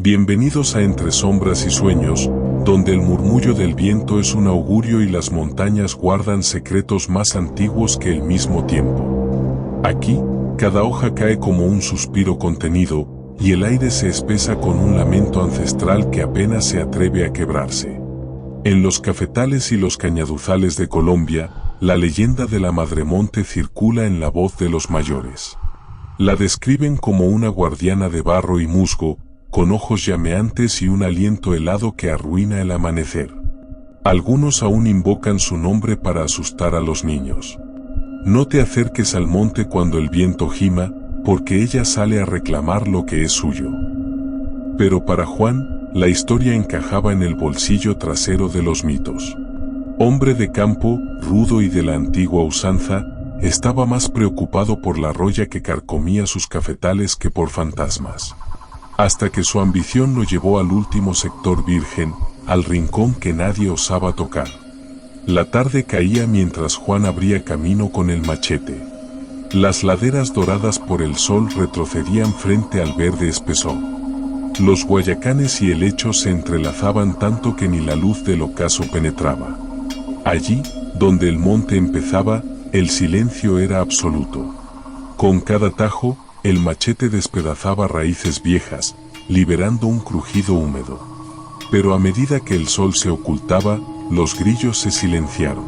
Bienvenidos a Entre Sombras y Sueños, donde el murmullo del viento es un augurio y las montañas guardan secretos más antiguos que el mismo tiempo. Aquí, cada hoja cae como un suspiro contenido, y el aire se espesa con un lamento ancestral que apenas se atreve a quebrarse. En los cafetales y los cañaduzales de Colombia, la leyenda de la Madremonte circula en la voz de los mayores. La describen como una guardiana de barro y musgo, con ojos llameantes y un aliento helado que arruina el amanecer. Algunos aún invocan su nombre para asustar a los niños. No te acerques al monte cuando el viento gima, porque ella sale a reclamar lo que es suyo. Pero para Juan, la historia encajaba en el bolsillo trasero de los mitos. Hombre de campo, rudo y de la antigua usanza, estaba más preocupado por la roya que carcomía sus cafetales que por fantasmas. Hasta que su ambición lo llevó al último sector virgen, al rincón que nadie osaba tocar. La tarde caía mientras Juan abría camino con el machete. Las laderas doradas por el sol retrocedían frente al verde espesor. Los guayacanes y helechos se entrelazaban tanto que ni la luz del ocaso penetraba. Allí, donde el monte empezaba, el silencio era absoluto. Con cada tajo, el machete despedazaba raíces viejas, liberando un crujido húmedo. Pero a medida que el sol se ocultaba, los grillos se silenciaron.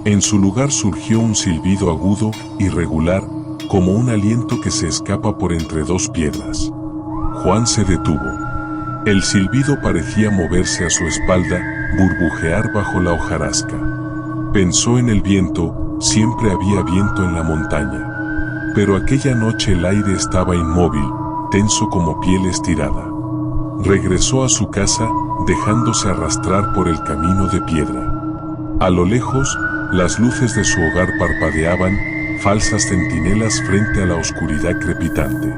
En su lugar surgió un silbido agudo, irregular, como un aliento que se escapa por entre dos piedras. Juan se detuvo. El silbido parecía moverse a su espalda, burbujear bajo la hojarasca. Pensó en el viento, siempre había viento en la montaña. Pero aquella noche el aire estaba inmóvil, tenso como piel estirada. Regresó a su casa, dejándose arrastrar por el camino de piedra. A lo lejos, las luces de su hogar parpadeaban, falsas centinelas frente a la oscuridad crepitante.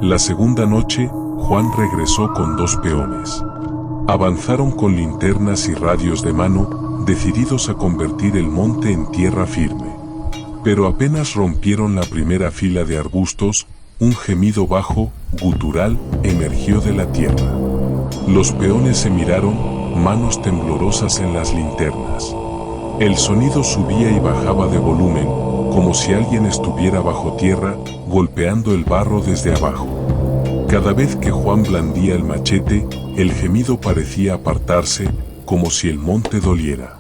La segunda noche, Juan regresó con 2 peones. Avanzaron con linternas y radios de mano, decididos a convertir el monte en tierra firme. Pero apenas rompieron la primera fila de arbustos, un gemido bajo, gutural, emergió de la tierra. Los peones se miraron, manos temblorosas en las linternas. El sonido subía y bajaba de volumen, como si alguien estuviera bajo tierra, golpeando el barro desde abajo. Cada vez que Juan blandía el machete, el gemido parecía apartarse, como si el monte doliera.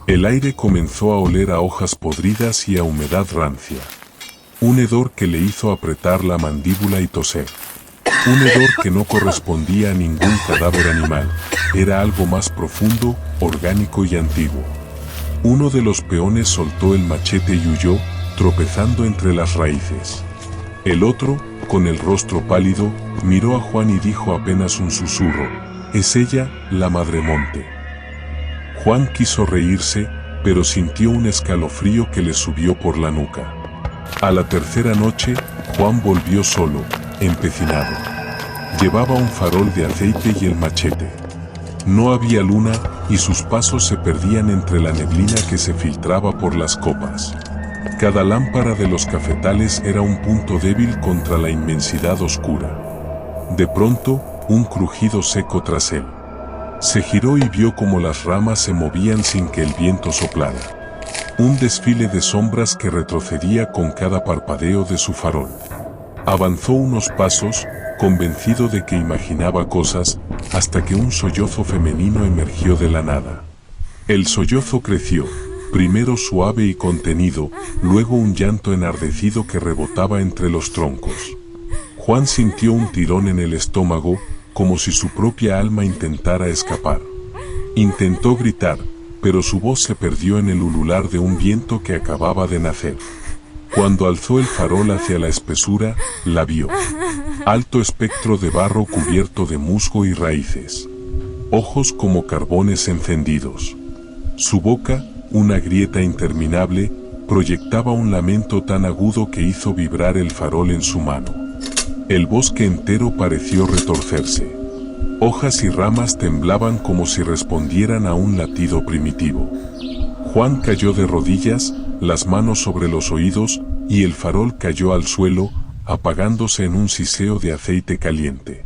El aire comenzó a oler a hojas podridas y a humedad rancia. Un hedor que le hizo apretar la mandíbula y toser. Un hedor que no correspondía a ningún cadáver animal, era algo más profundo, orgánico y antiguo. Uno de los peones soltó el machete y huyó, tropezando entre las raíces. El otro, con el rostro pálido, miró a Juan y dijo apenas un susurro: «Es ella, la Madremonte». Juan quiso reírse, pero sintió un escalofrío que le subió por la nuca. A la tercera noche, Juan volvió solo, empecinado. Llevaba un farol de aceite y el machete. No había luna, y sus pasos se perdían entre la neblina que se filtraba por las copas. Cada lámpara de los cafetales era un punto débil contra la inmensidad oscura. De pronto, un crujido seco tras él. Se giró y vio como las ramas se movían sin que el viento soplara. Un desfile de sombras que retrocedía con cada parpadeo de su farol. Avanzó unos pasos, convencido de que imaginaba cosas, hasta que un sollozo femenino emergió de la nada. El sollozo creció, primero suave y contenido, luego un llanto enardecido que rebotaba entre los troncos. Juan sintió un tirón en el estómago, como si su propia alma intentara escapar. Intentó gritar, pero su voz se perdió en el ulular de un viento que acababa de nacer. Cuando alzó el farol hacia la espesura, la vio. Alto espectro de barro cubierto de musgo y raíces. Ojos como carbones encendidos. Su boca, una grieta interminable, proyectaba un lamento tan agudo que hizo vibrar el farol en su mano. El bosque entero pareció retorcerse. Hojas y ramas temblaban como si respondieran a un latido primitivo. Juan cayó de rodillas, las manos sobre los oídos, y el farol cayó al suelo, apagándose en un siseo de aceite caliente.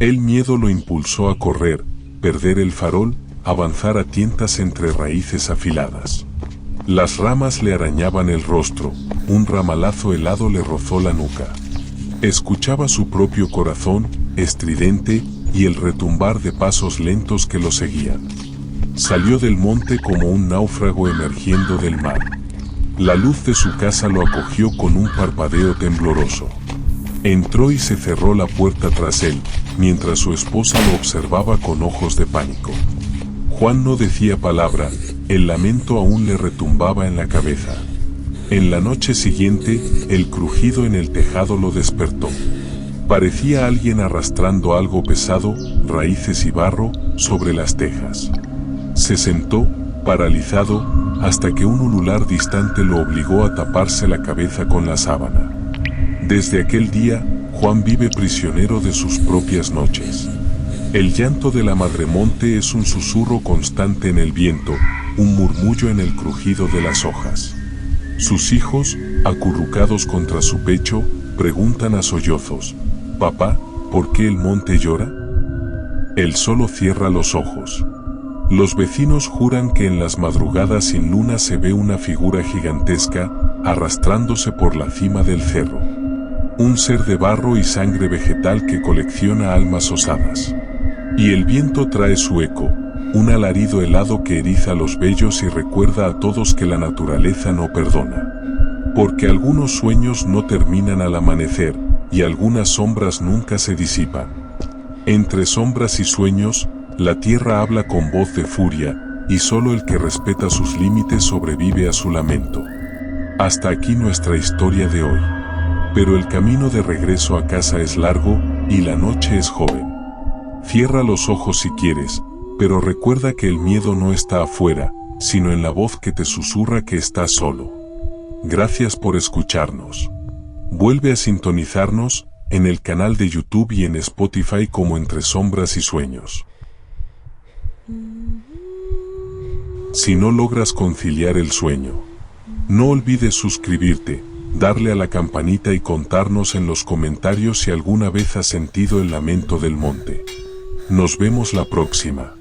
El miedo lo impulsó a correr, perder el farol, avanzar a tientas entre raíces afiladas. Las ramas le arañaban el rostro, un ramalazo helado le rozó la nuca. Escuchaba su propio corazón, estridente, y el retumbar de pasos lentos que lo seguían. Salió del monte como un náufrago emergiendo del mar. La luz de su casa lo acogió con un parpadeo tembloroso. Entró y se cerró la puerta tras él, mientras su esposa lo observaba con ojos de pánico. Juan no decía palabra, el lamento aún le retumbaba en la cabeza. En la noche siguiente, el crujido en el tejado lo despertó. Parecía alguien arrastrando algo pesado, raíces y barro, sobre las tejas. Se sentó, paralizado, hasta que un ulular distante lo obligó a taparse la cabeza con la sábana. Desde aquel día, Juan vive prisionero de sus propias noches. El llanto de la madremonte es un susurro constante en el viento, un murmullo en el crujido de las hojas. Sus hijos, acurrucados contra su pecho, preguntan a sollozos: «Papá, ¿por qué el monte llora?». Él solo cierra los ojos. Los vecinos juran que en las madrugadas sin luna se ve una figura gigantesca, arrastrándose por la cima del cerro. Un ser de barro y sangre vegetal que colecciona almas osadas. Y el viento trae su eco, un alarido helado que eriza los vellos y recuerda a todos que la naturaleza no perdona. Porque algunos sueños no terminan al amanecer, y algunas sombras nunca se disipan. Entre sombras y sueños, la tierra habla con voz de furia, y solo el que respeta sus límites sobrevive a su lamento. Hasta aquí nuestra historia de hoy. Pero el camino de regreso a casa es largo, y la noche es joven. Cierra los ojos si quieres, pero recuerda que el miedo no está afuera, sino en la voz que te susurra que estás solo. Gracias por escucharnos. Vuelve a sintonizarnos, en el canal de YouTube y en Spotify como Entre Sombras y Sueños. Si no logras conciliar el sueño, no olvides suscribirte, darle a la campanita y contarnos en los comentarios si alguna vez has sentido el lamento del monte. Nos vemos la próxima.